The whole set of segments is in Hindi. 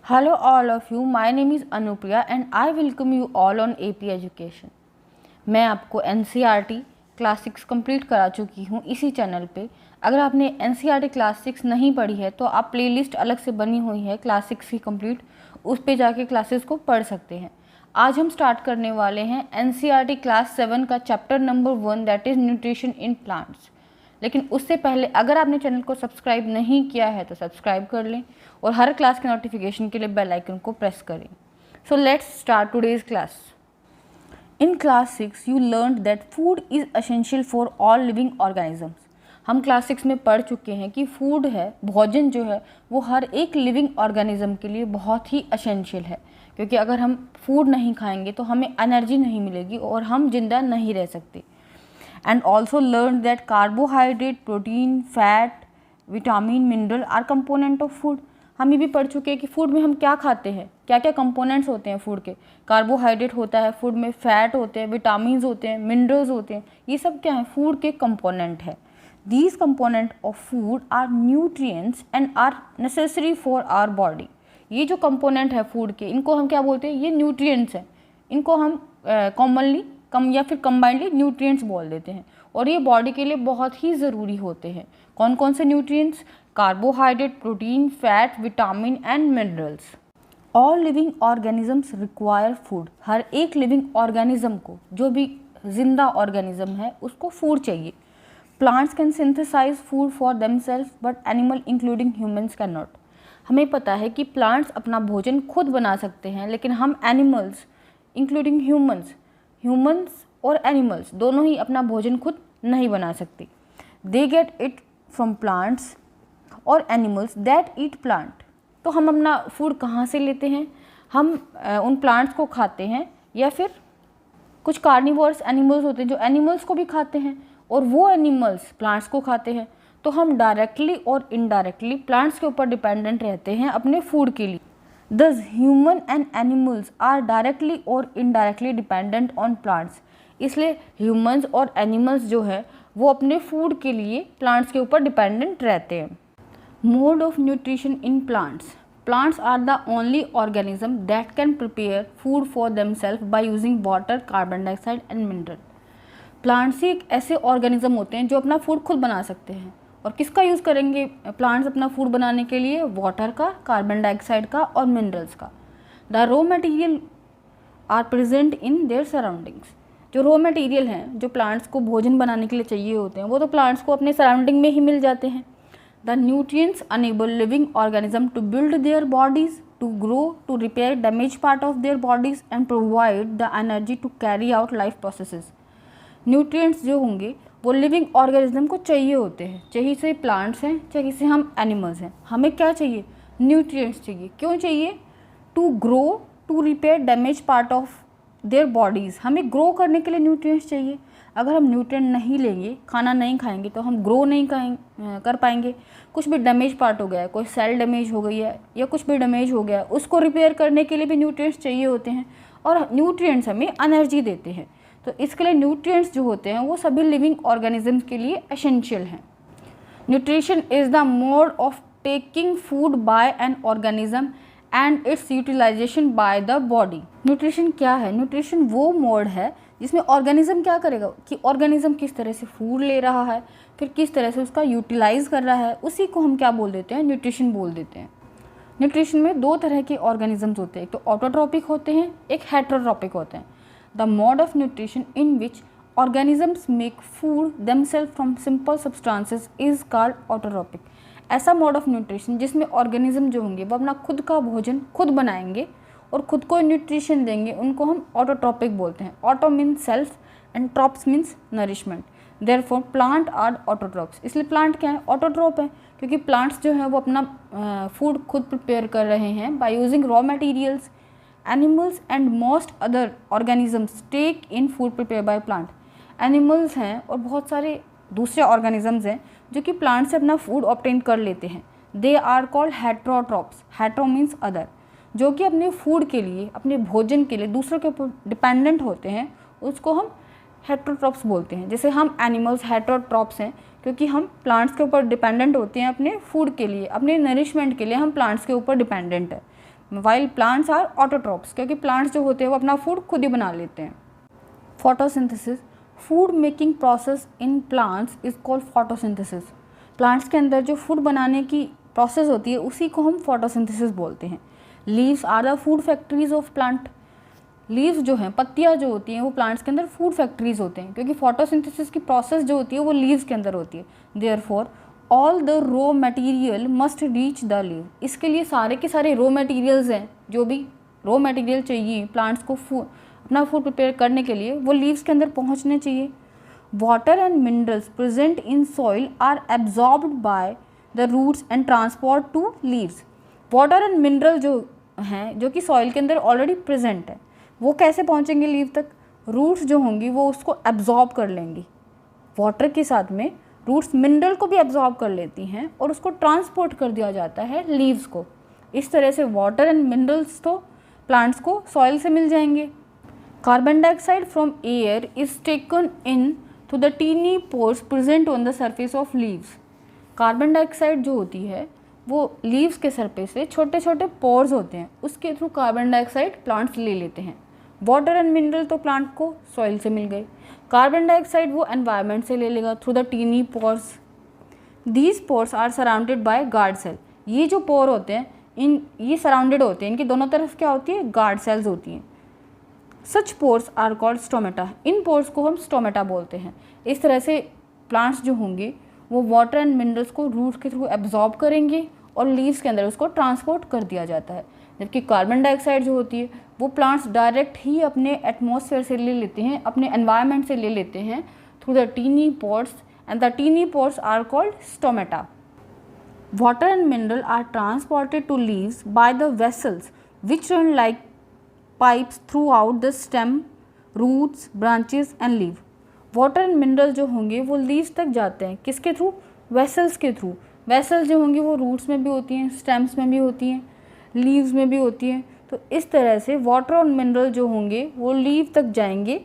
Hello all of you, my name is Anupriya and I welcome you all on AP Education। मैं आपको NCERT क्लास 6 कंप्लीट करा चुकी हूँ इसी चैनल पे। अगर आपने NCERT क्लास 6 नहीं पढ़ी है तो आप प्लेलिस्ट अलग से बनी हुई है क्लास 6 की कंप्लीट, उस पे जाके क्लासेस को पढ़ सकते हैं। आज हम स्टार्ट करने वाले हैं NCERT क्लास 7 का chapter number 1 that is nutrition in plants. लेकिन उससे पहले अगर आपने चैनल को सब्सक्राइब नहीं किया है तो सब्सक्राइब कर लें और हर क्लास के नोटिफिकेशन के लिए बेल आइकन को प्रेस करें। So let's start today's class. In class 6 you learn that food is essential for all living organisms. हम क्लास 6 में पढ़ चुके हैं कि फूड है, भोजन जो है वो हर एक लिविंग ऑर्गेनिज्म के लिए बहुत ही एसेंशियल है, क्योंकि अगर हम फूड नहीं खाएंगे तो हमें एनर्जी नहीं मिलेगी और हम जिंदा नहीं रह सकते। And also learned that carbohydrate, protein, fat, vitamin, mineral are component of food। हम ये भी पढ़ चुके हैं कि फूड में हम क्या खाते हैं, क्या क्या कंपोनेंट्स होते हैं फूड के। कार्बोहाइड्रेट होता है फूड में, फैट होते हैं, विटामिन्स होते हैं, मिनरल्स होते हैं, ये सब क्या है फूड के कंपोनेंट है। These component of food are nutrients and are necessary for our body. ये जो कंपोनेंट है फूड के, इनको हम क्या बोलते हैं, ये न्यूट्रिएंट्स हैं। इनको हम कॉमनली या फिर कंबाइंडली न्यूट्रिएंट्स बोल देते हैं और ये बॉडी के लिए बहुत ही ज़रूरी होते हैं। कौन कौन से nutrients? Carbohydrate, protein, fat, vitamin and minerals. All living organisms require food. हर एक लिविंग ऑर्गेनिज्म को, जो भी जिंदा ऑर्गेनिज्म है, उसको फूड चाहिए। Plants can synthesise food for themselves but animal including humans can not. हमें पता है कि प्लांट्स अपना भोजन खुद बना सकते हैं, लेकिन हम एनिमल्स इंक्लूडिंग ह्यूमन्स और एनिमल्स दोनों ही अपना भोजन खुद नहीं बना सकते। They get it from plants और एनिमल्स दैट ईट प्लांट। तो हम अपना फूड कहाँ से लेते हैं? हम उन प्लांट्स को खाते हैं, या फिर कुछ कार्निवोरस एनिमल्स होते हैं जो एनिमल्स को भी खाते हैं और वो एनिमल्स प्लांट्स को खाते हैं। तो हम डायरेक्टली और इनडायरेक्टली प्लांट्स के ऊपर डिपेंडेंट रहते हैं अपने फूड के लिए। Thus, human and animals are directly और indirectly dependent on plants। इसलिए ह्यूमंस और एनिमल्स जो है वो अपने फूड के लिए प्लांट्स के ऊपर डिपेंडेंट रहते हैं। Mode of nutrition in plants. Plants are the only organism that can prepare food for themselves by using water, carbon dioxide and mineral. Plants ही एक ऐसे ऑर्गेनिज्म होते हैं जो अपना फूड खुद बना सकते हैं। और किसका यूज़ करेंगे प्लांट्स अपना फूड बनाने के लिए? वाटर का, कार्बन डाइऑक्साइड का और मिनरल्स का। The raw material are present in their surroundings. जो रॉ मटेरियल हैं जो प्लांट्स को भोजन बनाने के लिए चाहिए होते हैं, वो तो प्लांट्स को अपने सराउंडिंग में ही मिल जाते हैं। The nutrients enable living organism to build their bodies, to grow, to repair damage part of their bodies and provide the energy to carry out life processes. Nutrients जो होंगे वो लिविंग ऑर्गेनिज्म को चाहिए होते हैं, चाहे से प्लांट्स हैं चाहे से हम एनिमल्स हैं। हमें क्या चाहिए? न्यूट्रिएंट्स चाहिए। क्यों चाहिए? To grow, to repair damage part of their bodies. हमें ग्रो करने के लिए न्यूट्रिएंट्स चाहिए। अगर हम न्यूट्रिएंट नहीं लेंगे, खाना नहीं खाएंगे, तो हम ग्रो नहीं कर पाएंगे। कुछ भी डैमेज पार्ट हो गया है, कोई सेल डैमेज हो गई है या कुछ भी डैमेज हो गया है, उसको रिपेयर करने के लिए भी न्यूट्रिएंट्स चाहिए होते हैं। और न्यूट्रिएंट्स हमें एनर्जी देते हैं। तो इसके लिए न्यूट्रिएंट्स जो होते हैं वो सभी लिविंग ऑर्गेनिजम्स के लिए एसेंशियल हैं। Nutrition is the mode of taking food by an organism and its utilisation by the body. Nutrition क्या है? न्यूट्रिशन वो मोड है जिसमें ऑर्गेनिज्म क्या करेगा कि ऑर्गेनिज्म किस तरह से फूड ले रहा है, फिर किस तरह से उसका यूटिलाइज कर रहा है, उसी को हम क्या बोल देते हैं? न्यूट्रिशन बोल देते हैं। न्यूट्रिशन में दो तरह के ऑर्गेनिजम्स होते हैं, एक तो ऑटोट्रॉपिक होते हैं, एक हेटेरोट्रॉपिक होते हैं। The mode of nutrition in which organisms make food themselves from simple substances is called autotrophic। ऐसा मोड ऑफ न्यूट्रिशन जिसमें ऑर्गेनिज्म जो होंगे वो अपना खुद का भोजन खुद बनाएंगे और खुद को न्यूट्रिशन देंगे, उनको हम ऑटोट्रॉपिक बोलते हैं। Auto means self and trophs means nourishment. Therefore plant are autotrophs. इसलिए प्लांट क्या है? ऑटोट्रॉप है, क्योंकि प्लांट्स जो है वो अपना फूड खुद प्रिपेयर कर रहे हैं by using raw materials. Animals and most other organisms take in food prepare by plant. Animals हैं और बहुत सारे दूसरे ऑर्गेनिजम्स हैं जो कि प्लांट से अपना फूड ऑब्टेन कर लेते हैं। They are called heterotrophs. Hetero means other, जो कि अपने फूड के लिए, अपने भोजन के लिए दूसरों के ऊपर डिपेंडेंट होते हैं, उसको हम हेटेरोट्रॉप्स बोलते हैं। जैसे हम एनिमल्स हेटेरोट्रॉप्स हैं क्योंकि हम प्लांट्स के ऊपर डिपेंडेंट होते हैं अपने फूड के लिए, अपने नरिशमेंट के लिए हम प्लांट्स के ऊपर डिपेंडेंट है। वाइल प्लांट्स आर ऑटोट्रॉप्स, क्योंकि प्लांट्स जो होते हैं वो अपना फूड खुद ही बना लेते हैं। Photosynthesis, food making process in plants is called photosynthesis. Plants के अंदर जो फूड बनाने की प्रोसेस होती है उसी को हम फोटोसिंथेसिस बोलते हैं। Leaves are the food factories of plant. Leaves जो हैं, पत्तियाँ जो होती हैं, वो प्लांट्स के अंदर फूड फैक्ट्रीज होते हैं, क्योंकि फोटोसिंथेसिस की प्रोसेस जो होती है वो लीव्स के अंदर होती है। Therefore all the raw material must reach the leave. इसके लिए सारे के सारे रॉ मटेरियल्स हैं, जो भी रॉ मटेरियल चाहिए प्लांट्स को अपना फूड प्रिपेयर करने के लिए, वो लीव्स के अंदर पहुंचने चाहिए। Water and minerals present in soil are absorbed by the roots and transport to leaves. Water and mineral जो हैं, जो कि सॉइल के अंदर ऑलरेडी प्रेजेंट है, वो कैसे पहुंचेंगे लीव तक? रूट्स जो होंगी वो उसको एब्जॉर्ब कर लेंगी। वाटर के साथ में रूट्स मिनरल को भी एब्जॉर्ब कर लेती हैं और उसको ट्रांसपोर्ट कर दिया जाता है लीव्स को। इस तरह से वाटर एंड मिनरल्स तो प्लांट्स को सॉइल से मिल जाएंगे। Carbon dioxide from air is taken in through the tiny pores present on the surface of leaves. Carbon dioxide जो होती है वो लीव्स के सरफेस से छोटे छोटे पोर्स होते हैं, उसके थ्रू कार्बन डाइऑक्साइड प्लांट्स ले लेते हैं। वाटर एंड मिनरल तो प्लांट को सॉइल से मिल गए, कार्बन डाइऑक्साइड वो एनवायरनमेंट से ले लेगा through the tiny pores. These pores are surrounded by guard cell. ये जो पोर होते हैं ये सराउंडेड होते हैं, इनकी दोनों तरफ क्या होती है? गार्ड सेल्स होती हैं। Such pores are called stomata. इन पोर्स को हम स्टोमेटा बोलते हैं। इस तरह से प्लांट्स जो होंगे वो वाटर एंड मिनरल्स को रूट्स के थ्रू एब्जॉर्ब करेंगे और लीव्स के अंदर उसको ट्रांसपोर्ट कर दिया जाता है। जबकि कार्बन डाइऑक्साइड जो होती है वो प्लांट्स डायरेक्ट ही अपने एटमॉस्फेयर से ले लेते हैं, अपने एनवायरनमेंट से ले लेते हैं through the tiny pores, and the tiny pores are called stomata. Water and mineral are transported to leaves by the vessels which run like pipes throughout the stem, roots, branches and leave. Water and mineral जो होंगे वो लीव्स तक जाते हैं, किसके थ्रू? वेसल्स के थ्रू। वेसल्स जो होंगी वो रूट्स में भी होती हैं, स्टेम्स में भी होती हैं, लीव्स में भी होती हैं। तो इस तरह से वाटर और मिनरल जो होंगे वो लीव तक जाएंगे,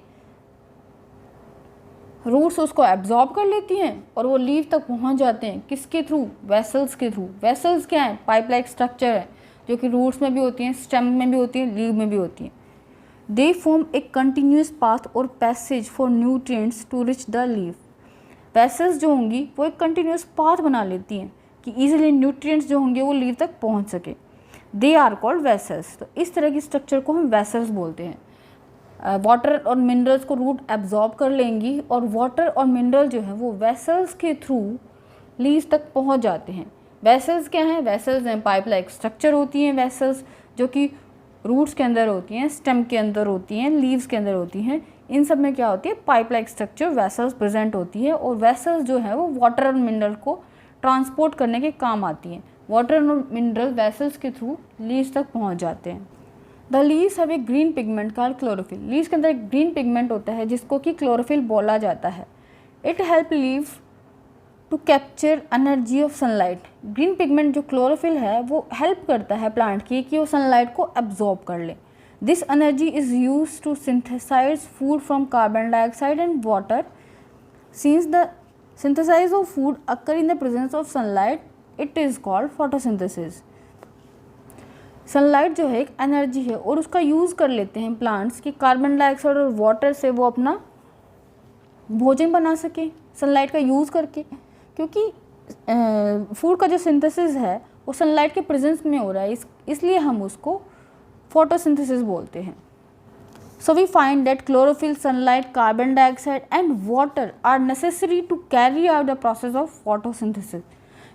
रूट्स उसको एब्जॉर्ब कर लेती हैं और वो लीव तक पहुंच जाते हैं, किसके थ्रू? वेसल्स के थ्रू। वेसल्स क्या है? पाइप लाइक स्ट्रक्चर है, जो कि रूट्स में भी होती हैं, स्टेम में भी होती हैं, लीव में भी होती हैं। They form a continuous path और passage for nutrients to reach the leaf. Vessels जो होंगी वो एक कंटिन्यूस पाथ बना लेती हैं कि ईजिली न्यूट्रिएंट्स जो होंगे वो लीव तक पहुंच सके। They are called vessels. तो इस तरह की स्ट्रक्चर को हम वेसल्स बोलते हैं। वाटर और मिनरल्स को रूट एब्जॉर्ब कर लेंगी और वाटर और मिनरल जो है वो वेसल्स के थ्रू लीव्स तक पहुंच जाते हैं। वेसल्स क्या हैं? वेसल्स हैं पाइप लाइक स्ट्रक्चर होती हैं वेसल्स, जो कि रूट्स के अंदर होती हैं, स्टेम के अंदर होती हैं, लीव्स के अंदर होती हैं। इन सब में क्या होती है? Pipe like structure vessels present होती है और वेसल्स जो है वो वाटर और मिनरल को ट्रांसपोर्ट करने के काम आती हैं। वाटर और मिनरल वेसल्स के थ्रू लीव्स तक पहुंच जाते हैं। The leaves have a green pigment called chlorophyll. Leaves के अंदर एक ग्रीन पिगमेंट होता है जिसको कि क्लोरोफिल बोला जाता है। It help leave to capture energy of sunlight. Green pigment जो क्लोरोफिल है वो हेल्प करता है प्लांट की कि वो सनलाइट को एब्जॉर्ब कर ले। This energy is use to synthesise food from carbon dioxide and water. Since the synthesis of food occur in the presence of sunlight, it is called photosynthesis. Sunlight जो है एक एनर्जी है और उसका यूज़ कर लेते हैं प्लांट्स कि कार्बन डाइऑक्साइड और वाटर से वो अपना भोजन बना सके सनलाइट का यूज़ करके, क्योंकि फूड का जो सिंथेसिस है वो सनलाइट के प्रेजेंस में हो रहा है, इसलिए हम उसको फोटोसिंथेसिस बोलते हैं। So we find that chlorophyll, sunlight, carbon dioxide and water are necessary to carry out the process of photosynthesis.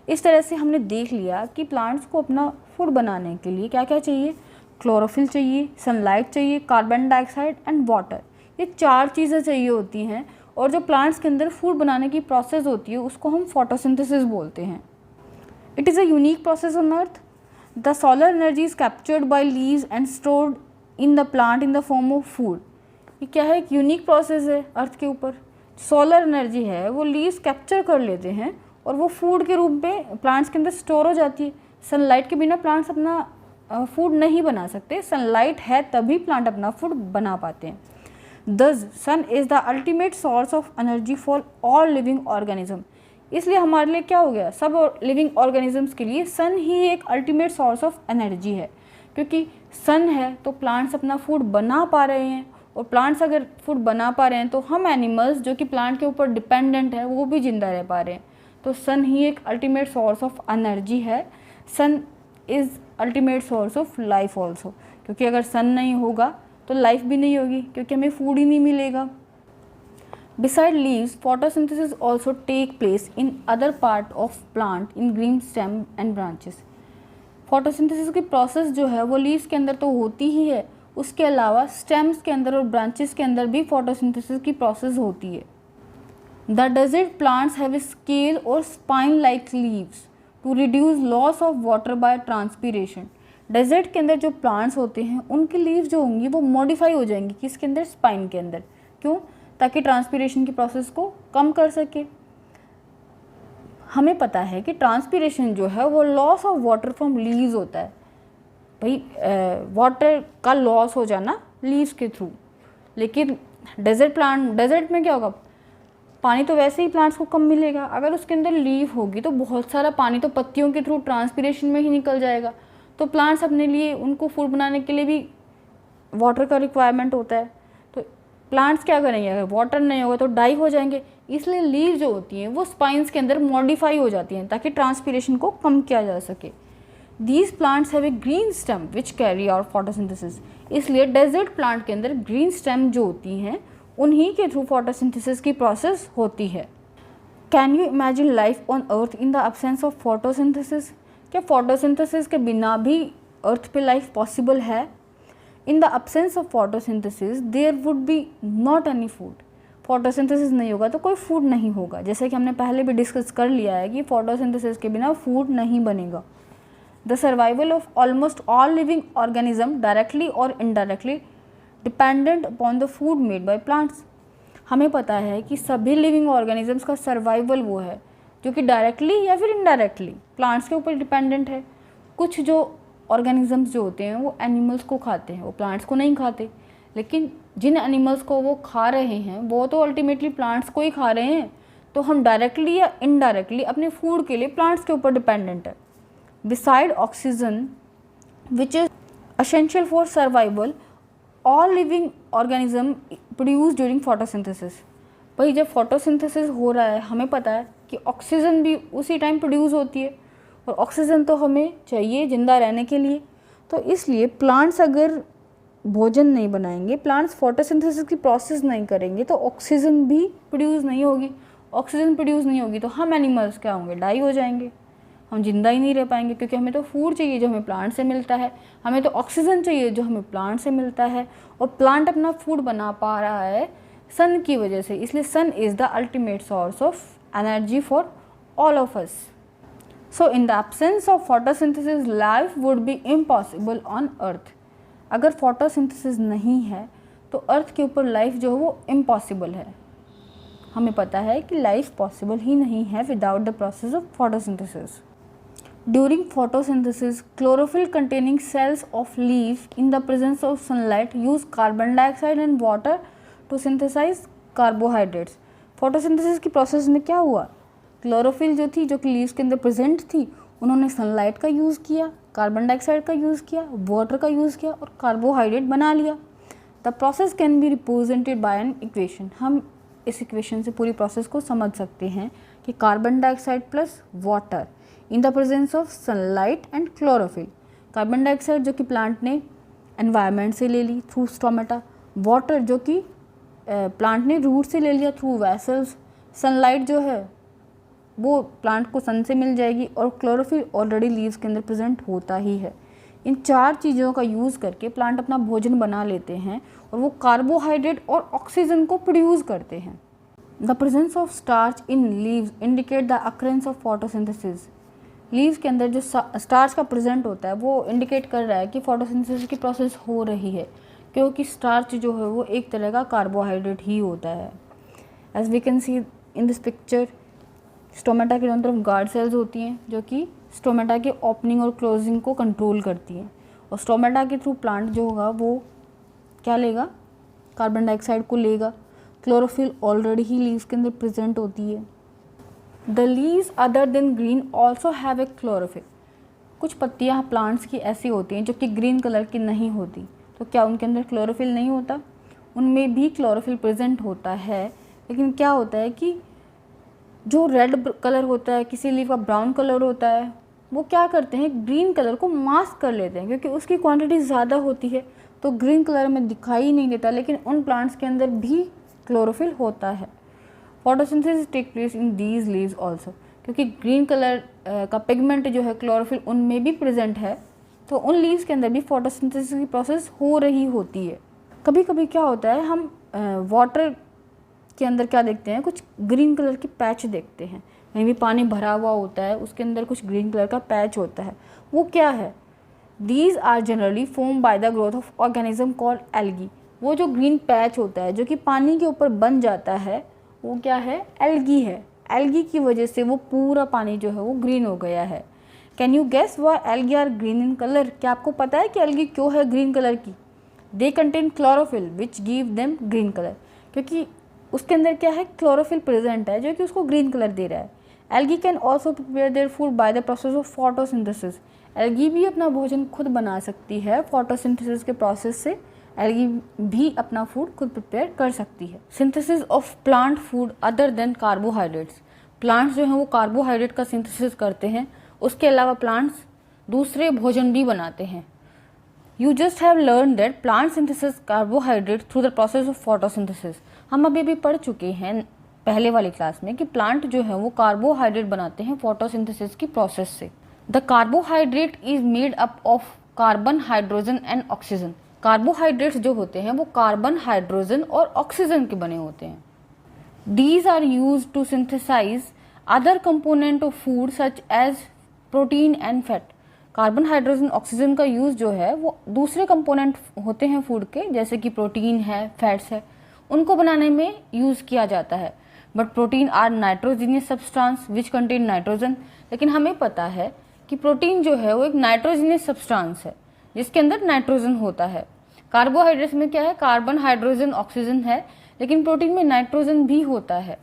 इस तरह से हमने देख लिया कि प्लांट्स को अपना फूड बनाने के लिए क्या क्या चाहिए? क्लोरोफिल चाहिए, सनलाइट चाहिए, कार्बन डाइऑक्साइड एंड वाटर। ये चार चीज़ें चाहिए होती हैं और जो प्लांट्स के अंदर फूड बनाने की प्रोसेस होती है उसको हम फोटोसिंथेसिस बोलते हैं। It is a unique process on earth. The solar energy is captured by leaves and stored in the plant in the form of food. ये क्या है? एक यूनिक प्रोसेस है अर्थ के ऊपर। सोलर एनर्जी है वो लीव्स कैप्चर कर लेते हैं और वो फूड के रूप में प्लांट्स के अंदर स्टोर हो जाती है। सनलाइट के बिना प्लांट्स अपना फूड नहीं बना सकते, सनलाइट है तभी प्लांट अपना फूड बना पाते हैं। Thus sun is the ultimate source of energy for all living organism. इसलिए हमारे लिए क्या हो गया? सब लिविंग ऑर्गेनिजम्स के लिए सन ही एक अल्टीमेट सोर्स ऑफ एनर्जी है, क्योंकि सन है तो प्लांट्स अपना फूड बना पा रहे हैं, और प्लांट्स अगर फूड बना पा रहे हैं तो हम एनिमल्स जो कि प्लांट के ऊपर डिपेंडेंट है वो भी जिंदा रह पा रहे हैं। तो सन ही एक अल्टीमेट सोर्स ऑफ एनर्जी है। Sun is ultimate source of life also, क्योंकि अगर सन नहीं होगा तो लाइफ भी नहीं होगी, क्योंकि हमें फूड ही नहीं मिलेगा। Beside leaves, photosynthesis also take place in other part of plant in green stem and branches. Photosynthesis की प्रोसेस जो है वो लीव्स के अंदर तो होती ही है, उसके अलावा स्टेम्स के अंदर और ब्रांचेस के अंदर भी फोटोसिंथेसिस की प्रोसेस होती है। The desert plants have scale और spine like leaves to reduce loss of water by transpiration. Desert के अंदर जो प्लांट्स होते हैं उनकी लीव्स जो होंगी वो मॉडिफाई हो जाएंगी, किसके अंदर? स्पाइन के अंदर। क्यों? ताकि ट्रांसपीरेशन की प्रोसेस को कम कर सके। हमें पता है कि ट्रांसपीरेशन जो है वो loss of water from leaves होता है। भाई वाटर का लॉस हो जाना लीव्स के थ्रू, लेकिन डेजर्ट में क्या होगा? पानी तो वैसे ही प्लांट्स को कम मिलेगा, अगर उसके अंदर लीफ होगी तो बहुत सारा पानी तो पत्तियों के थ्रू ट्रांसपीरेशन में ही निकल जाएगा। तो प्लांट्स अपने लिए, उनको फूड बनाने के लिए भी वाटर का रिक्वायरमेंट होता है। तो प्लांट्स क्या करेंगे? अगर वाटर नहीं होगा तो डाई हो जाएंगे। इसलिए लीव जो होती हैं वो स्पाइंस के अंदर मॉडिफाई हो जाती हैं ताकि ट्रांसपीरेशन को कम किया जा सके। These plants have a green stem which carry out photosynthesis. इसलिए डेजर्ट प्लांट के अंदर ग्रीन स्टेम जो होती हैं उन्हीं के थ्रू फोटोसिंथेसिस की प्रोसेस होती है। Can you imagine life on earth in the absence of photosynthesis? क्या फोटोसिंथेसिस के बिना भी अर्थ पे लाइफ पॉसिबल है? In the absence of photosynthesis there would be not any food. Photosynthesis नहीं होगा तो कोई फूड नहीं होगा। जैसे कि हमने पहले भी डिस्कस कर लिया है कि फोटोसिंथेसिस के बिना फूड नहीं बनेगा। The survival of almost all living organism directly और indirectly dependent upon the food made by plants. हमें पता है कि सभी लिविंग ऑर्गेनिजम्स का सर्वाइवल वो है जो कि डायरेक्टली या फिर इनडायरेक्टली प्लांट्स के ऊपर डिपेंडेंट है। कुछ जो ऑर्गेनिजम्स जो होते हैं वो एनिमल्स को खाते हैं, वो प्लांट्स को नहीं खाते, लेकिन जिन एनिमल्स को वो खा रहे हैं वो तो अल्टीमेटली प्लांट्स को ही खा रहे हैं। तो हम डायरेक्टली या इनडायरेक्टली अपने फूड के लिए प्लांट्स के ऊपर डिपेंडेंट है। Beside oxygen which is essential for survival, all living organism produce during photosynthesis. भाई जब फोटोसिंथेसिस हो रहा है हमें पता है कि ऑक्सीजन भी उसी टाइम प्रोड्यूस होती है, और ऑक्सीजन तो हमें चाहिए जिंदा रहने के लिए। तो इसलिए प्लांट्स अगर भोजन नहीं बनाएंगे, प्लांट्स फोटोसिंथेसिस की प्रोसेस नहीं करेंगे तो ऑक्सीजन भी प्रोड्यूस नहीं होगी। ऑक्सीजन प्रोड्यूस नहीं होगी तो हम एनिमल्स क्या होंगे? डाई हो जाएंगे, हम जिंदा ही नहीं रह पाएंगे, क्योंकि हमें तो फूड चाहिए जो हमें प्लांट से मिलता है, हमें तो ऑक्सीजन चाहिए जो हमें प्लांट से मिलता है, और प्लांट अपना फूड बना पा रहा है सन की वजह से। इसलिए sun is the ultimate source of energy for all of us. So in the absence of photosynthesis life would be impossible on earth. अगर फोटोसिंथेसिस नहीं है तो अर्थ के ऊपर लाइफ जो है वो इम्पॉसिबल है। हमें पता है कि लाइफ पॉसिबल ही नहीं है without the process of photosynthesis. During photosynthesis, chlorophyll containing cells of leaf in the presence of sunlight use carbon dioxide and water to synthesize carbohydrates. photosynthesis की प्रोसेस में क्या हुआ? क्लोरोफिल जो थी, जो कि लीव्स के अंदर प्रेजेंट थी, उन्होंने सनलाइट का यूज़ किया, कार्बन डाइऑक्साइड का यूज़ किया, वाटर का यूज़ किया और कार्बोहाइड्रेट बना लिया। The process can be represented by an equation. हम इस इक्वेशन से पूरी प्रोसेस को समझ सकते हैं कि carbon dioxide plus water in the presence of sunlight and chlorophyll. Carbon dioxide जो कि प्लांट ने एनवायरनमेंट से ले ली थ्रू स्टोमेटा, वाटर जो कि प्लांट ने रूट से ले लिया थ्रू वैसल्स, सनलाइट जो है वो प्लांट को सन से मिल जाएगी, और क्लोरोफिल ऑलरेडी लीव्स के अंदर प्रेजेंट होता ही है। इन चार चीज़ों का यूज़ करके प्लांट अपना भोजन बना लेते हैं और वो कार्बोहाइड्रेट और ऑक्सीजन को प्रोड्यूस करते हैं। The presence of starch in leaves indicate the occurrence of photosynthesis. Leaves के अंदर जो स्टार्च का प्रेजेंट होता है वो इंडिकेट कर रहा है कि फोटोसिंथेसिस की प्रोसेस हो रही है, क्योंकि स्टार्च जो है वो एक तरह का कार्बोहाइड्रेट ही होता है। As we can see in this picture, stomata के दोनों तरफ गार्ड सेल्स होती हैं जो कि स्टोमेटा के ओपनिंग और क्लोजिंग को कंट्रोल करती हैं, और स्टोमेटा के थ्रू प्लांट जो होगा वो क्या लेगा? कार्बन डाइऑक्साइड को लेगा। क्लोरोफिल ऑलरेडी ही लीव्स के अंदर प्रेजेंट होती है। The leaves other than green also have a chlorophyll. कुछ पत्तियाँ प्लांट्स की ऐसी होती हैं जो कि ग्रीन कलर की नहीं होती, तो क्या उनके अंदर क्लोरोफिल नहीं होता? उनमें भी क्लोरोफिल प्रेजेंट होता है, लेकिन क्या होता है कि जो रेड कलर होता है, किसी लीफ का ब्राउन कलर होता है, वो क्या करते हैं, ग्रीन कलर को मास्क कर लेते हैं, क्योंकि उसकी क्वांटिटी ज़्यादा होती है तो ग्रीन कलर में दिखाई नहीं देता, लेकिन उन प्लांट्स के अंदर भी क्लोरोफिल होता है। Photosynthesis take place in these leaves also, क्योंकि ग्रीन कलर का पिगमेंट जो है क्लोरोफिल उनमें भी प्रेजेंट है, तो उन लीव्स के अंदर भी फोटोसिंथेसिस की प्रोसेस हो रही होती है। कभी कभी क्या होता है, हम वाटर के अंदर क्या देखते हैं, कुछ ग्रीन कलर की पैच देखते हैं, कहीं भी पानी भरा हुआ होता है उसके अंदर कुछ ग्रीन कलर का पैच होता है, वो क्या है? These are generally form by the growth of organism called algae. वो जो ग्रीन पैच होता है जो कि पानी के ऊपर बन जाता है, वो क्या है? एल्गी है। एल्गी की वजह से वो पूरा पानी जो है वो ग्रीन हो गया है। Can you guess why algae are green in colour? क्या आपको पता है कि एल्गी क्यों है ग्रीन कलर की? They contain chlorophyll which give them green colour, क्योंकि उसके अंदर क्या है, क्लोरोफिल प्रेजेंट है जो कि उसको ग्रीन कलर दे रहा है। Algae can also prepare their food by the process of photosynthesis. Algae भी अपना भोजन खुद बना सकती है फोटोसिंथेसिस के प्रोसेस से। एल्गी भी अपना फूड खुद प्रिपेयर कर सकती है। Synthesis of plant food other than carbohydrates. Plants जो हैं वो कार्बोहाइड्रेट का सिंथेसिस करते हैं, उसके अलावा प्लांट्स दूसरे भोजन भी बनाते हैं। You just have learned that plant synthesis carbohydrate through the process of photosynthesis। हम अभी पढ़ चुके हैं पहले वाली क्लास में कि प्लांट जो है वो कार्बोहाइड्रेट बनाते हैं फोटोसिंथेसिस की प्रोसेस से। The carbohydrate is made up of carbon, hydrogen and oxygen. Carbohydrates जो होते हैं वो कार्बन, हाइड्रोजन और ऑक्सीजन के बने होते हैं। These are used to synthesize other component of food such as protein and fat। Carbon, hydrogen, oxygen का यूज़ जो है वो दूसरे कंपोनेंट होते हैं फूड के, जैसे कि प्रोटीन है, फैट्स है, उनको बनाने में यूज़ किया जाता है। But protein are nitrogenous substance which contain nitrogen. लेकिन हमें पता है कि प्रोटीन जो है वो एक नाइट्रोजीनियस सब्सटेंस है जिसके अंदर नाइट्रोजन होता है। कार्बोहाइड्रेट्स में क्या है, कार्बन, हाइड्रोजन, ऑक्सीजन है, लेकिन प्रोटीन में नाइट्रोजन भी होता है।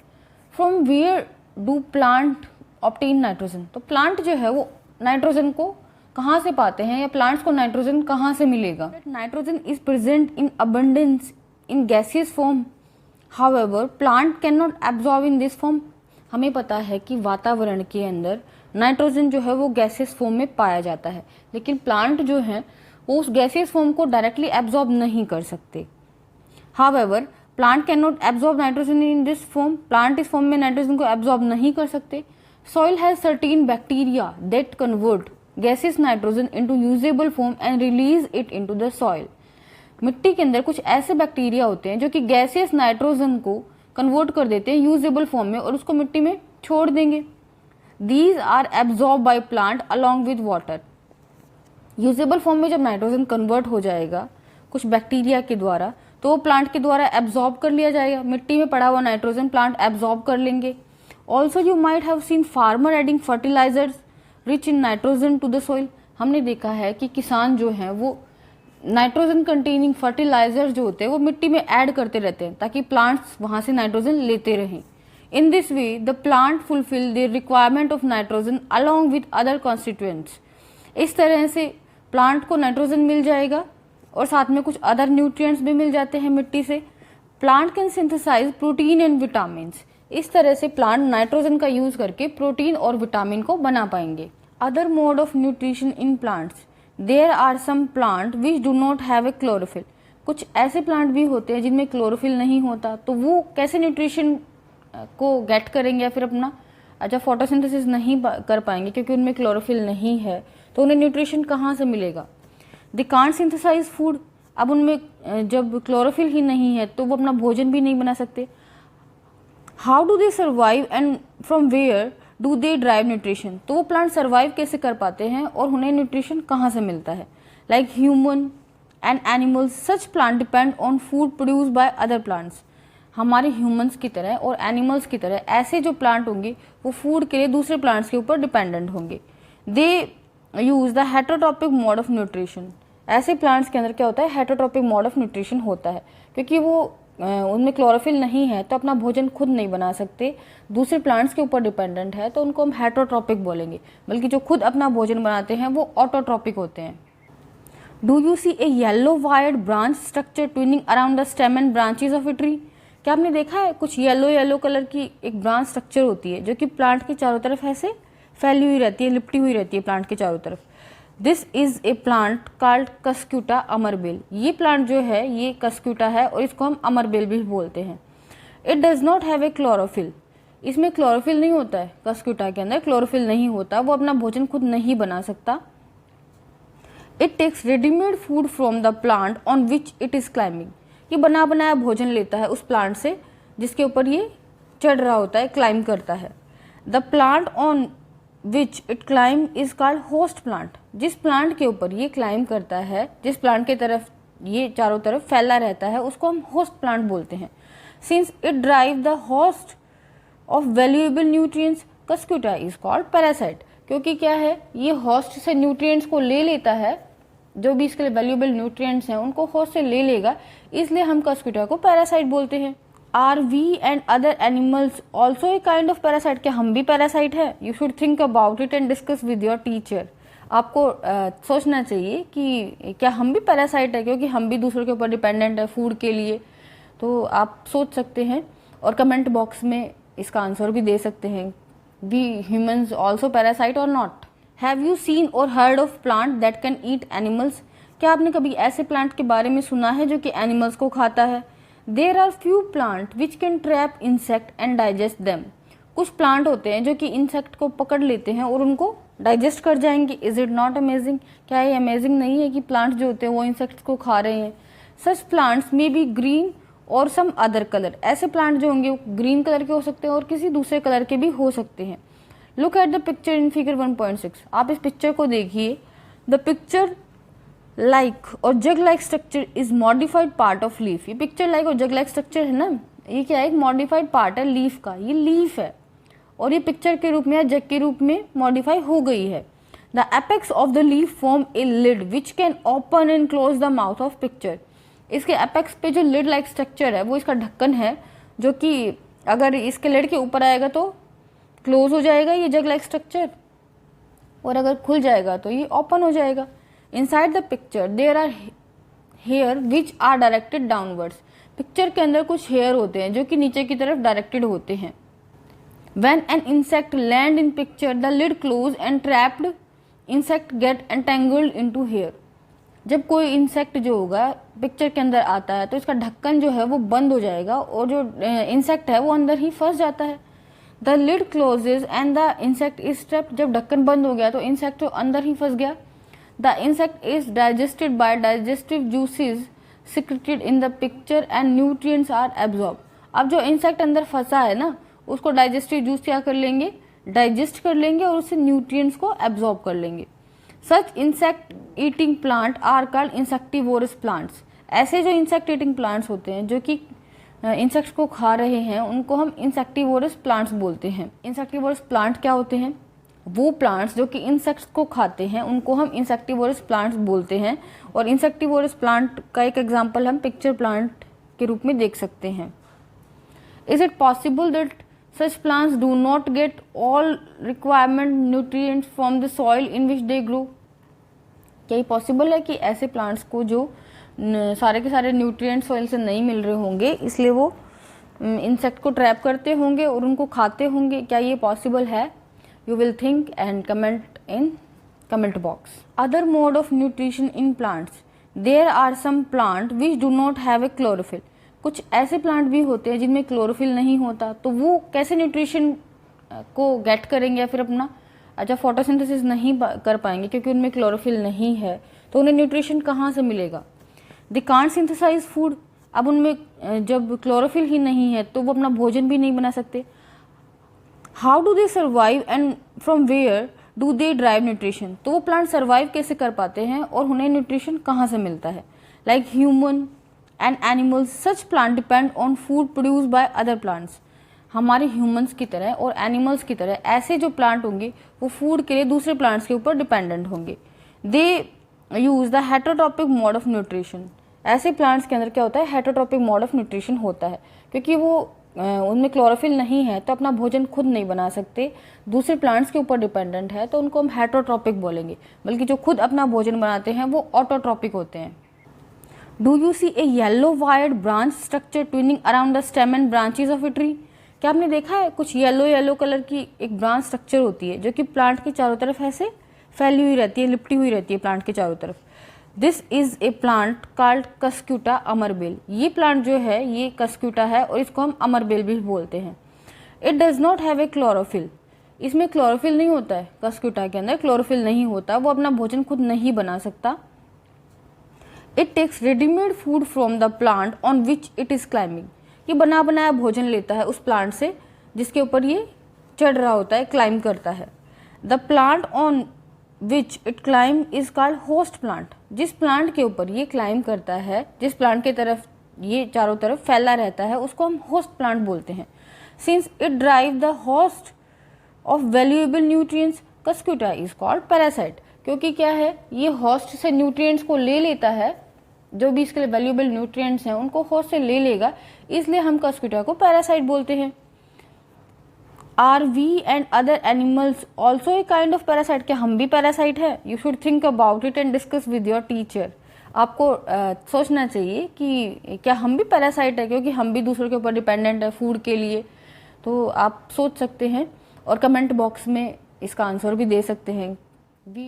From where do plant obtain nitrogen. तो प्लांट जो है वो नाइट्रोजन को कहाँ से पाते हैं, या प्लांट्स को नाइट्रोजन कहाँ से मिलेगा? Nitrogen is present in abundance in gaseous form, however plant can not absorb in this form. हमें पता है कि वातावरण के अंदर नाइट्रोजन जो है वो गैसियस फॉर्म में पाया जाता है, लेकिन प्लांट जो है वो उस गैसियस फॉर्म को डायरेक्टली एब्जॉर्ब नहीं कर सकते। However plant can not absorb nitrogen in this form. Plant इस फॉर्म में नाइट्रोजन को एब्जॉर्ब नहीं कर सकते। Soil has certain bacteria that convert gases nitrogen into usable form and release it into the soil. मिट्टी के अंदर कुछ ऐसे बैक्टीरिया होते हैं जो कि गैसेस नाइट्रोजन को कन्वर्ट कर देते हैं यूजेबल फॉर्म में और उसको मिट्टी में छोड़ देंगे। These are absorb by plant along with water. Usable form में जब नाइट्रोजन कन्वर्ट हो जाएगा कुछ बैक्टीरिया के द्वारा, तो वो प्लांट के द्वारा एब्जॉर्ब कर लिया जाएगा। मिट्टी में पड़ा हुआ नाइट्रोजन प्लांट एब्जॉर्ब कर लेंगे। Also you might have seen farmer adding fertilisers rich in nitrogen to the soil. हमने देखा है कि किसान जो हैं वो नाइट्रोजन कंटेनिंग फर्टिलाइजर जो होते हैं वो मिट्टी में ऐड करते रहते हैं ताकि प्लांट्स वहाँ से नाइट्रोजन लेते रहें। In this way the plant fulfil the requirement of nitrogen along with other constituents. इस तरह से प्लांट को नाइट्रोजन मिल जाएगा और साथ में कुछ अदर न्यूट्रिएंट्स भी मिल जाते हैं मिट्टी से। Plant can synthesise protein and vitamins. इस तरह से प्लांट नाइट्रोजन का यूज करके प्रोटीन और विटामिन को बना पाएंगे। Other mode of nutrition in plants, there are some plant which do not have a chlorophyll. कुछ ऐसे प्लांट भी होते हैं जिनमें क्लोरोफिल नहीं होता, तो वो कैसे न्यूट्रिशन को गेट करेंगे या फिर अपना फोटोसिंथेसिस नहीं कर पाएंगे क्योंकि उनमें क्लोरोफिल नहीं है, तो उन्हें न्यूट्रिशन कहाँ से मिलेगा? They can't synthesise food. अब उनमें जब क्लोरोफिल ही नहीं है तो वो अपना भोजन भी नहीं बना सकते। How do they survive and from where do they drive nutrition. तो वो प्लांट सर्वाइव कैसे कर पाते हैं और उन्हें न्यूट्रिशन कहाँ से मिलता है? Like human and animals, such plant depend on food produce by other plants. हमारे ह्यूमंस की तरह और एनिमल्स की तरह ऐसे जो प्लांट होंगे वो फूड के लिए दूसरे प्लांट्स के ऊपर डिपेंडेंट होंगे। They use the heterotrophic mode of nutrition. ऐसे प्लांट्स के अंदर क्या होता है, हेटेरोटॉपिक मोड ऑफ न्यूट्रिशन होता है, क्योंकि वो उनमें क्लोरोफिल नहीं है तो अपना भोजन खुद नहीं बना सकते, दूसरे प्लांट्स के ऊपर डिपेंडेंट है, तो उनको हम हेटरोट्रॉपिक बोलेंगे। बल्कि जो खुद अपना भोजन बनाते हैं वो ऑटोट्रॉपिक होते हैं। Do you see a yellow wired branch structure twining around the stem and branches of a tree? क्या आपने देखा है कुछ येलो कलर की एक ब्रांच स्ट्रक्चर होती है जो कि प्लांट के चारों तरफ ऐसे फैली हुई रहती है, लिपटी हुई रहती है प्लांट के चारों तरफ। This is a plant called cuscuta अमरबेल। ये प्लांट जो है ये कस्क्यूटा है और इसको हम अमरबेल भी बोलते हैं। It does not have a chlorophyll. इसमें क्लोरोफिल नहीं होता है, कस्क्यूटा के अंदर क्लोरोफिल नहीं होता, वो अपना भोजन खुद नहीं बना सकता। It takes readymade food from the plant on which it is climbing. ये बना बनाया भोजन लेता है उस प्लांट से जिसके ऊपर ये चढ़ रहा होता है, क्लाइंब करता है। The plant on which it climb is called host plant. जिस प्लांट के ऊपर ये क्लाइंब करता है, जिस प्लांट के तरफ ये चारों तरफ फैला रहता है, उसको हम होस्ट प्लांट बोलते हैं। Since it drive the host of valuable nutrients, Cuscuta is called parasite. क्योंकि क्या है, ये होस्ट से न्यूट्रिएंट्स को ले लेता है, जो भी इसके लिए वैल्यूएबल न्यूट्रिएंट्स हैं उनको होस्ट से ले लेगा, इसलिए हम कस्क्यूटा को पैरासाइट बोलते हैं। Are we and other animals also a kind of parasite? क्या हम भी पैरासाइट है? You should think about it and discuss with your teacher. आपको सोचना चाहिए कि क्या हम भी पैरासाइट है, क्योंकि हम भी दूसरों के ऊपर डिपेंडेंट है फूड के लिए। तो आप सोच सकते हैं और कमेंट बॉक्स में इसका आंसर भी दे सकते हैं। वी ह्यूमंस ऑल्सो पैरासाइट और नॉट? हैव यू सीन और heard of plant that can eat animals? क्या आपने कभी ऐसे प्लांट के बारे में सुना है जो कि एनिमल्स को खाता है? There are few plant which can trap insect and digest them. कुछ प्लांट होते हैं जो कि इंसेक्ट को पकड़ लेते हैं और उनको डाइजेस्ट कर जाएंगे। Is it not amazing? क्या ये अमेजिंग नहीं है कि प्लांट्स जो होते हैं वो इंसेक्ट्स को खा रहे हैं? सच प्लांट्स मे बी ग्रीन और सम अदर कलर। ऐसे प्लांट जो होंगे वो ग्रीन कलर के हो सकते हैं और किसी दूसरे कलर के भी हो सकते हैं। Look at the picture in figure 1.6। आप इस पिक्चर को देखिए। द पिक्चर लाइक और jug like structure is modified part of leaf. ये पिक्चर लाइक और जग लाइक स्ट्रक्चर है ना, ये क्या है, एक मॉडिफाइड पार्ट है लीफ का। ये लीफ है और ये पिक्चर के रूप में या जग के रूप में मॉडिफाई हो गई है। The apex of the leaf form a lid which can open and close the mouth of picture. इसके एपेक्स पे जो लिड लाइक स्ट्रक्चर है वो इसका ढक्कन है, जो कि अगर इसके लिड के ऊपर आएगा तो क्लोज हो जाएगा ये जग लाइक स्ट्रक्चर, और अगर खुल जाएगा तो ये ओपन हो जाएगा। Inside the picture there are hair which are directed downwards. Picture के अंदर कुछ हेयर होते हैं जो कि नीचे की तरफ डायरेक्टेड होते हैं। When an insect land in picture, the lid close and trapped insect get entangled into hair. जब कोई इंसेक्ट जो होगा पिक्चर के अंदर आता है तो इसका ढक्कन जो है वो बंद हो जाएगा और जो इंसेक्ट है वो अंदर ही फंस जाता है। The lid closes and the insect is trapped. जब ढक्कन बंद हो गया तो इंसेक्ट जो अंदर ही फंस गया। The insect is digested by digestive juices secreted in the picture and nutrients are absorb. अब जो इंसेक्ट अंदर फंसा है ना, उसको डाइजेस्टिव जूस क्या कर लेंगे, डाइजेस्ट कर लेंगे और उससे न्यूट्रिएंट्स को एब्जॉर्ब कर लेंगे। Such insect eating plant are called insectivorous plants. ऐसे जो इंसेक्ट ईटिंग प्लांट्स होते हैं जो कि इंसेक्ट्स को खा रहे हैं उनको हम इंसेक्टिवोरस प्लांट्स बोलते हैं। इंसेक्टिवोरस प्लांट क्या होते हैं? वो प्लांट्स जो कि इंसेक्ट्स को खाते हैं उनको हम इंसेक्टिवोरस प्लांट्स बोलते हैं। और इंसेक्टिवोरस प्लांट का एक एग्जाम्पल हम पिक्चर प्लांट के रूप में देख सकते हैं। Is it possible that such plants do not get all requirement nutrients from the soil in which they grow? क्या ये पॉसिबल है कि ऐसे प्लांट्स को जो सारे के सारे न्यूट्रिएंट सॉइल से नहीं मिल रहे होंगे इसलिए वो इंसेक्ट को ट्रैप करते होंगे और उनको खाते होंगे? क्या ये पॉसिबल है? You will think and comment in comment box. Other mode of nutrition in plants, there are some plant which do not have a chlorophyll. कुछ ऐसे प्लांट भी होते हैं जिनमें क्लोरोफिल नहीं होता, तो वो कैसे न्यूट्रिशन को गेट करेंगे या फिर अपना फोटोसिंथेसिस नहीं कर पाएंगे क्योंकि उनमें क्लोरोफिल नहीं है, तो उन्हें न्यूट्रिशन कहाँ से मिलेगा? They can't synthesise food. अब उनमें जब क्लोरोफिल ही नहीं है तो वो अपना भोजन भी नहीं बना सकते। How do they survive and from where do they drive nutrition. तो वो प्लांट सर्वाइव कैसे कर पाते हैं और उन्हें न्यूट्रिशन कहाँ से मिलता है? Like human and animals, such plant depend on food produce by other plants. हमारे ह्यूमंस की तरह और एनिमल्स की तरह ऐसे जो प्लांट होंगे वो फूड के लिए दूसरे प्लांट्स के ऊपर डिपेंडेंट होंगे। They use the heterotrophic mode of nutrition. ऐसे प्लांट्स के अंदर क्या होता है, हेटरोट्रॉपिक मोड ऑफ न्यूट्रिशन होता है, क्योंकि वो उनमें क्लोरोफिल नहीं है तो अपना भोजन खुद नहीं बना सकते, दूसरे प्लांट्स के ऊपर डिपेंडेंट है, तो उनको हम हेटरोट्रॉपिक बोलेंगे। बल्कि जो खुद अपना भोजन बनाते हैं वो ऑटोट्रॉपिक होते हैं। Do you see a yellow wired branch structure twining around the stem and branches of a tree? क्या आपने देखा है कुछ येलो कलर की एक ब्रांच स्ट्रक्चर होती है जो कि प्लांट के चारों तरफ ऐसे फैली हुई रहती है, लिपटी हुई रहती है प्लांट के चारों तरफ। This is a plant called cuscuta अमरबेल। ये प्लांट जो है ये कस्क्यूटा है और इसको हम अमरबेल भी बोलते हैं। It does not have a chlorophyll. इसमें क्लोरोफिल नहीं होता है, कस्क्यूटा के अंदर क्लोरोफिल नहीं होता, वो अपना भोजन खुद नहीं बना सकता। It takes readymade food from the plant on which it is climbing. ये बना बनाया भोजन लेता है उस प्लांट से जिसके ऊपर ये चढ़ रहा होता है, क्लाइंब करता है। The plant on which it climb is called host plant. जिस प्लांट के ऊपर ये क्लाइंब करता है, जिस प्लांट की तरफ ये चारों तरफ फैला रहता है, उसको हम होस्ट प्लांट बोलते हैं। Since it drive the host of valuable nutrients, Cuscuta is called parasite. क्योंकि क्या है, ये होस्ट से न्यूट्रिएंट्स को ले लेता है, जो भी इसके लिए वैल्यूएबल न्यूट्रिएंट्स हैं उनको होस्ट से ले लेगा, इसलिए हम कस्क्यूटा को पैरासाइट बोलते हैं। Are we and other animals also a kind of parasite? क्या हम भी पैरासाइट है? You should think about it and discuss with your teacher. आपको सोचना चाहिए कि क्या हम भी पैरासाइट है, क्योंकि हम भी दूसरों के ऊपर डिपेंडेंट है फूड के लिए। तो आप सोच सकते हैं और कमेंट बॉक्स में इसका आंसर भी दे सकते हैं।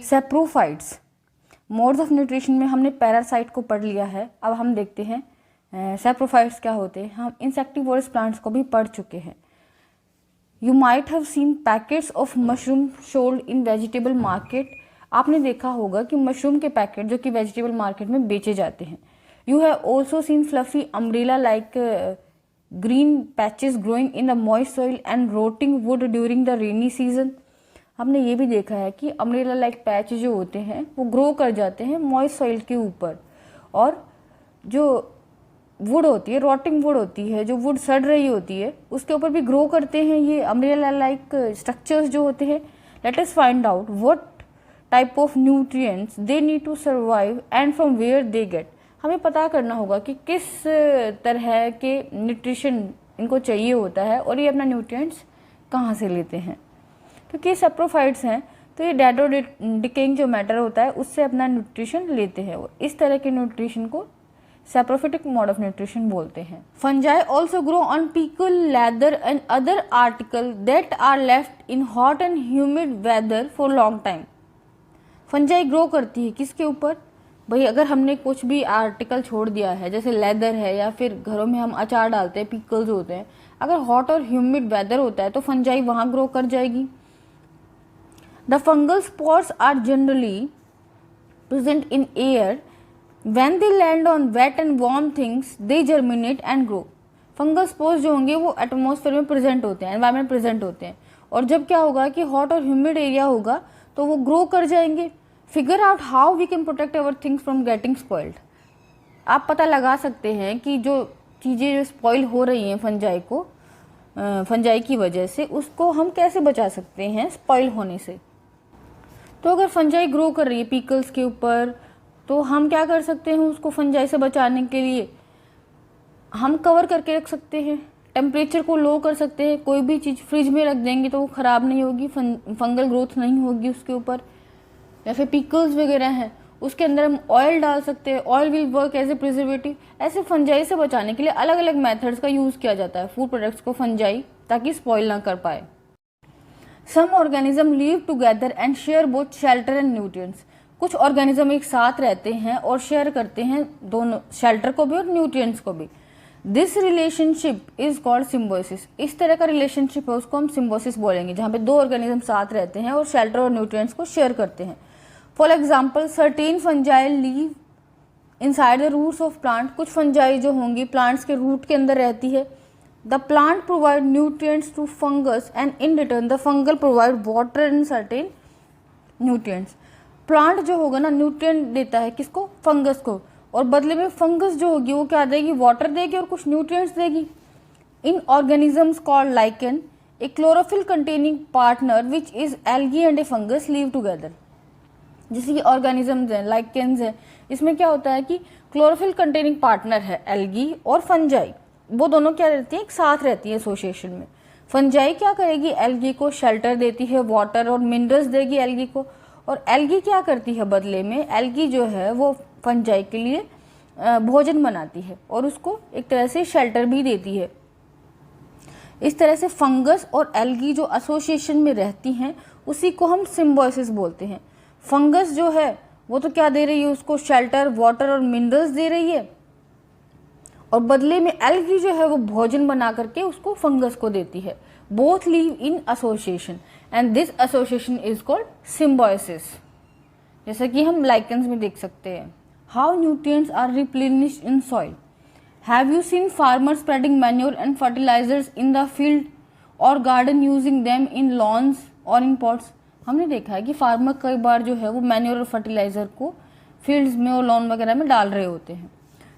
सेप्रोफाइट्स, मोड्स ऑफ न्यूट्रिशन में हमने पैरासाइट को पढ़ लिया है। अब हम देखते हैं सेप्रोफाइट्स क्या होते हैं। हम इंसेक्टिवोरस प्लांट्स को भी पढ़ चुके हैं। You might have scene packets of mushroom sold in vegetable market. आपने देखा होगा कि मशरूम के पैकेट जो कि वेजिटेबल मार्केट में बेचे जाते हैं। You have also seen fluffy umbrella like green patches growing in the moist soil and rotting wood during the rainy season. हमने ये भी देखा है कि अम्ब्रेला लाइक पैच जो होते हैं वो ग्रो कर जाते हैं मॉइस्ट सॉइल के ऊपर, और जो वुड होती है, रॉटिंग वुड होती है, जो वुड सड़ रही होती है, उसके ऊपर भी ग्रो करते हैं ये अम्ब्रेला लाइक स्ट्रक्चर्स जो होते हैं। Let us find out what type of nutrients they need to survive and from where they get. हमें पता करना होगा कि किस तरह के न्यूट्रिशन इनको चाहिए होता है और ये अपना न्यूट्रिएंट्स कहाँ से लेते हैं। क्योंकि ये सेप्रोफाइट्स हैं तो ये डेड और डिकेइंग जो मैटर होता है उससे अपना न्यूट्रिशन लेते हैं। वो इस तरह के न्यूट्रिशन को सैप्रोफिटिक मोड ऑफ न्यूट्रिशन बोलते हैं। Fungi also grow on pickle, leather and other article that are left in hot and humid weather for long time. Fungi grow करती है किसके ऊपर? भाई अगर हमने कुछ भी आर्टिकल छोड़ दिया है, जैसे लेदर है या फिर घरों में हम अचार डालते हैं, पिकल्स होते हैं, अगर हॉट और ह्यूमिड वेदर होता है तो फंजाई वहां ग्रो कर जाएगी। The fungal spots are generally present in air. When they land on wet and warm things, they germinate and grow. Fungal spores जो होंगे वो एटमॉस्फेयर में प्रेजेंट होते हैं, एनवायरमेंट प्रेजेंट होते हैं, और जब क्या होगा कि हॉट और ह्यूमिड एरिया होगा तो वो ग्रो कर जाएंगे। Figure out how we can protect our things from getting spoiled. आप पता लगा सकते हैं कि जो चीज़ें जो स्पॉइल हो रही हैं फंजाई की वजह से, उसको हम कैसे बचा सकते हैं स्पॉइल होने से। तो अगर फंजाई ग्रो कर रही है पिकल्स के ऊपर, तो हम क्या कर सकते हैं उसको फंजाई से बचाने के लिए? हम कवर करके रख सकते हैं, टेम्परेचर को लो कर सकते हैं। कोई भी चीज़ फ्रिज में रख देंगे तो वो ख़राब नहीं होगी, फंगल ग्रोथ नहीं होगी उसके ऊपर। या फिर पिकल्स वगैरह हैं उसके अंदर हम ऑयल डाल सकते हैं, oil will work as a preservative. ऐसे फंजाई से बचाने के लिए अलग अलग मेथड्स का यूज़ किया जाता है फूड प्रोडक्ट्स को फंजाई, ताकि स्पॉइल ना कर पाए। Some organism live together and share both shelter and nutrients. कुछ ऑर्गेनिज्म एक साथ रहते हैं और शेयर करते हैं दोनों, शेल्टर को भी और न्यूट्रिएंट्स को भी। This relationship is called Symbiosis. इस तरह का रिलेशनशिप है उसको हम सिम्बोसिस बोलेंगे, जहाँ पे दो ऑर्गेनिज्म साथ रहते हैं और शेल्टर और न्यूट्रिएंट्स को शेयर करते हैं। For example, certain fungi live inside the roots of plant. कुछ फंजाई जो होंगी प्लांट्स के रूट के अंदर रहती है। The plant provide nutrients to fungus and in return the fungal provide water and certain nutrients. Plant जो होगा ना न्यूट्रिएंट देता है किसको? फंगस को, और बदले में फंगस जो होगी वो क्या देगी? वाटर देगी और कुछ न्यूट्रिएंट्स देगी। In organisms called lichen, a chlorophyll containing partner which is algae and a fungus live together. जैसे कि ऑर्गेनिजम्स हैं, लाइकेंस है, इसमें क्या होता है कि क्लोरोफिल कंटेनिंग पार्टनर है एल्गी और फंजाई, वो दोनों क्या रहती है, एक साथ रहती है एसोसिएशन में। फंजाई क्या करेगी, एल्गी को शेल्टर देती है, वाटर और मिनरल्स देगी एल्गी को, और एल्गी क्या करती है बदले में, एल्गी जो है वो फंजाई के लिए भोजन बनाती है और उसको एक तरह से शेल्टर भी देती है। इस तरह से फंगस और एल्गी जो एसोसिएशन में रहती हैं उसी को हम सिम्बायोसिस बोलते हैं। फंगस जो है वो तो क्या दे रही है, उसको शेल्टर, वाटर और मिनरल्स दे रही है, और बदले में एल्गी जो है वो भोजन बना करके उसको फंगस को देती है। Both live in association and this association is called symbiosis, जैसा कि हम लाइकेंस में देख सकते हैं। How nutrients are replenished in soil. Have you seen farmer spreading manure and fertilisers in the field और garden using them in lawns और इन पॉट्स। हमने देखा है कि फार्मर कई बार जो है वो मैन्योर और फर्टिलाइजर को फील्ड्स में और लॉन वगैरह में डाल रहे होते हैं।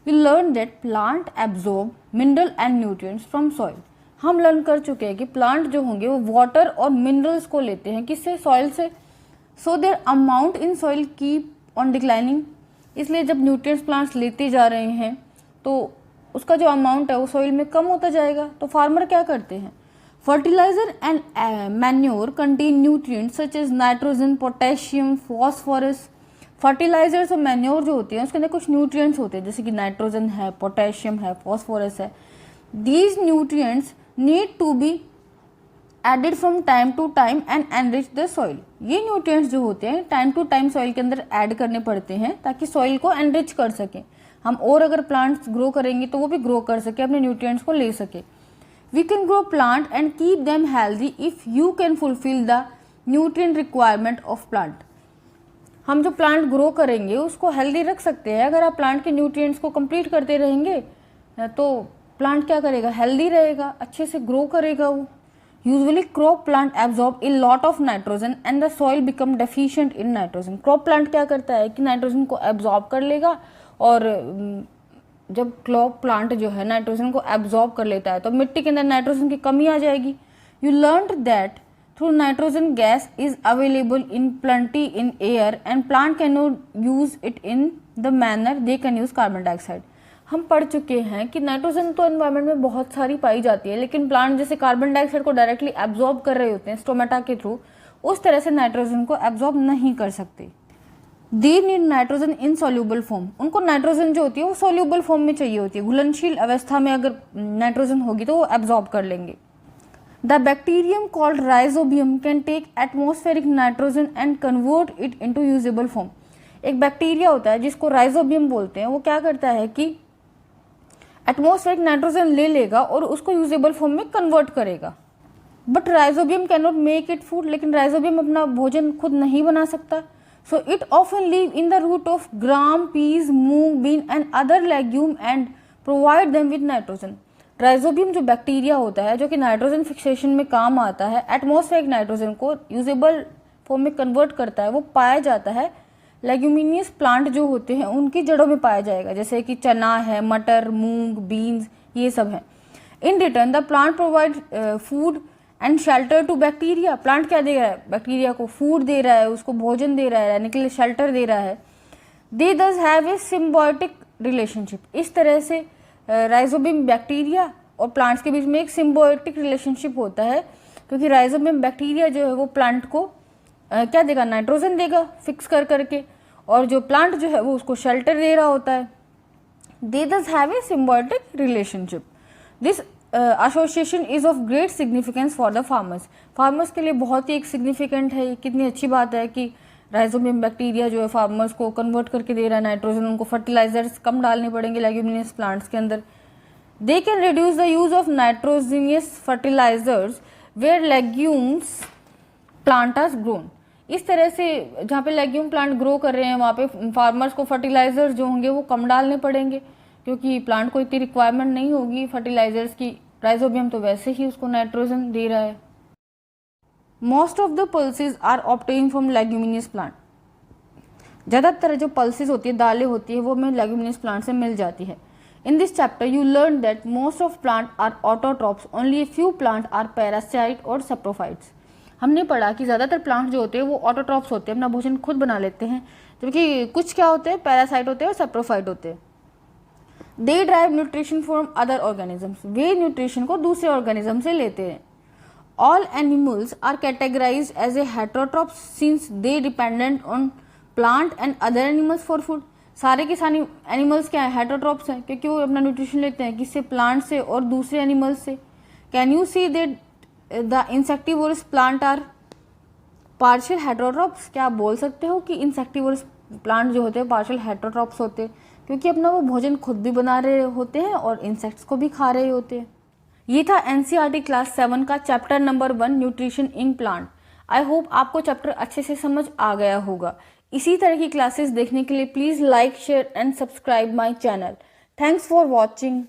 We learn that plant absorb mineral and nutrients from soil. हम लर्न कर चुके हैं कि प्लांट जो होंगे वो वाटर और मिनरल्स को लेते हैं, किससे, सॉइल से। So their amount in soil keep on declining. इसलिए जब न्यूट्रिएंट्स प्लांट्स लेते जा रहे हैं तो उसका जो अमाउंट है वो सॉइल में कम होता जाएगा। तो फार्मर क्या करते हैं, fertiliser and manure contain nutrients such as nitrogen, potassium, phosphorus. Fertilisers और मैन्योर जो होते हैं उसके अंदर कुछ न्यूट्रिएंट्स होते हैं, जैसे कि नाइट्रोजन है, पोटेशियम है, फॉस्फोरस है। These nutrients need to be added from time to time and enrich the soil. ये न्यूट्रिएंट्स जो होते हैं टाइम टू टाइम सॉइल के अंदर ऐड करने पड़ते हैं ताकि सॉइल को एनरिच कर सकें हम, और अगर प्लांट्स ग्रो करेंगे तो वो भी ग्रो कर सके, अपने न्यूट्रिएंट्स को ले सके। We can grow plant and keep them healthy if you can fulfil the nutrient requirement of plant. हम जो प्लांट ग्रो करेंगे उसको हेल्दी रख सकते हैं अगर आप प्लांट के न्यूट्रिएंट्स को कंप्लीट करते रहेंगे तो प्लांट क्या करेगा, हेल्दी रहेगा, अच्छे से ग्रो करेगा वो। Usually crop plant absorb a lot of nitrogen and the soil become deficient in nitrogen. Crop plant क्या करता है कि नाइट्रोजन को एब्जॉर्ब कर लेगा, और जब क्रॉप प्लांट जो है नाइट्रोजन को एब्जॉर्ब कर लेता है तो मिट्टी के अंदर नाइट्रोजन की कमी आ जाएगी। You learned that through nitrogen gas is available in plenty in air and plant can not use it in the manner they can use carbon dioxide. हम पढ़ चुके हैं कि नाइट्रोजन तो एनवायरनमेंट में बहुत सारी पाई जाती है, लेकिन प्लांट जैसे कार्बन डाइऑक्साइड को डायरेक्टली एब्जॉर्ब कर रहे होते हैं स्टोमेटा के थ्रू, उस तरह से नाइट्रोजन को एब्जॉर्ब नहीं कर सकते। They need nitrogen in soluble form. उनको नाइट्रोजन जो होती है वो सोल्यूबल फॉर्म में चाहिए होती है, घुलनशील अवस्था में अगर नाइट्रोजन होगी तो वो एब्जॉर्ब कर लेंगे। The bacterium called Rhizobium can take atmospheric nitrogen and convert it into usable form. एक बैक्टीरिया होता है जिसको राइजोबियम बोलते हैं, वो क्या करता है कि एटमॉस्फेरिक नाइट्रोजन ले लेगा और उसको यूजेबल फॉर्म में कन्वर्ट करेगा। But rhizobium can not make it food. लेकिन राइजोबियम अपना भोजन खुद नहीं बना सकता। So it often live in the root of gram, peas, moong, bean and other legume and provide them with nitrogen. Rhizobium जो बैक्टीरिया होता है जो कि नाइट्रोजन फिक्सेशन में काम आता है, एटमॉस्फेरिक नाइट्रोजन को यूजेबल फॉर्म में कन्वर्ट करता है, वो पाया जाता है लेग्यूमिनियस प्लांट जो होते हैं उनकी जड़ों में पाया जाएगा, जैसे कि चना है, मटर, मूंग, बीन्स, ये सब है। In return the plant provide food and shelter to bacteria. Plant क्या दे रहा है, बैक्टीरिया को फूड दे रहा है, उसको भोजन दे रहा है, रहने के लिए शेल्टर दे रहा है। दे दस हैव ए सिम्बायोटिक रिलेशनशिप। इस तरह से राइजोबियम बैक्टीरिया और प्लांट्स के बीच में एक सिम्बायोटिक रिलेशनशिप होता है, क्योंकि राइजोबियम बैक्टीरिया जो है वो प्लांट को क्या देगा, नाइट्रोजन देगा फिक्स कर करके, और जो प्लांट जो है वो उसको शेल्टर दे रहा होता है। दे दस have a symbiotic relationship. This association is of great significance for the farmers. Farmers के लिए बहुत ही एक सिग्निफिकेंट है, कितनी अच्छी बात है कि राइजोबियम बैक्टीरिया जो है फार्मर्स को कन्वर्ट करके दे रहा है नाइट्रोजन, उनको फर्टिलाइजर्स कम डालने पड़ेंगे लेग्यूमिनियस प्लांट्स के अंदर। They can reduce the use of nitrogenous fertilisers where legumes plant are grown. इस तरह से जहाँ पे लेग्यूम प्लांट ग्रो कर रहे हैं वहाँ पे फार्मर्स को फर्टिलाइजर्स जो होंगे वो कम डालने पड़ेंगे, क्योंकि प्लांट को इतनी रिक्वायरमेंट नहीं होगी फर्टिलाइजर्स की। राइजोबियम तो वैसे ही उसको नाइट्रोजन दे रहा है। Most of the pulses are obtain from leguminous plant. ज़्यादातर जो पल्सेस होती है, दालें होती है, वो हमें लेग्यूमिनियस प्लांट से मिल जाती है। In this chapter you learn that most of plant are autotrophs, only a few plant are parasite और सैप्रोफाइट्स। हमने पढ़ा कि ज़्यादातर प्लांट जो होते हैं वो ऑटोट्रॉप्स होते हैं, अपना भोजन खुद बना लेते हैं, जबकि कुछ क्या होते हैं, पैरासाइट होते हैं और सैप्रोफाइट होते हैं। They drive nutrition from other organisms, वे न्यूट्रिशन को दूसरे ऑर्गेनिज्म से लेते हैं। All animals are categorised as a heterotrophs since they dependent on plant and other animals for food. सारे के सारे एनिमल्स क्या है, हेटेरोट्रॉप्स हैं, क्योंकि वो अपना न्यूट्रिशन लेते हैं किससे, प्लांट से और दूसरे एनिमल्स से। Can you see that the insectivorous plant are partial heterotrophs? क्या आप बोल सकते हो कि इंसेक्टिवोरस प्लांट जो होते हैं पार्शियल हेटेरोट्रॉप्स होते हैं, क्योंकि अपना वो भोजन खुद भी बना रहे होते हैं और इंसेक्ट्स को भी खा रहे होते हैं। ये था एनसीईआरटी क्लास 7 का chapter number 1 nutrition in plant. I hope आपको चैप्टर अच्छे से समझ आ गया होगा। इसी तरह की क्लासेस देखने के लिए please like, share and subscribe my channel. Thanks for watching.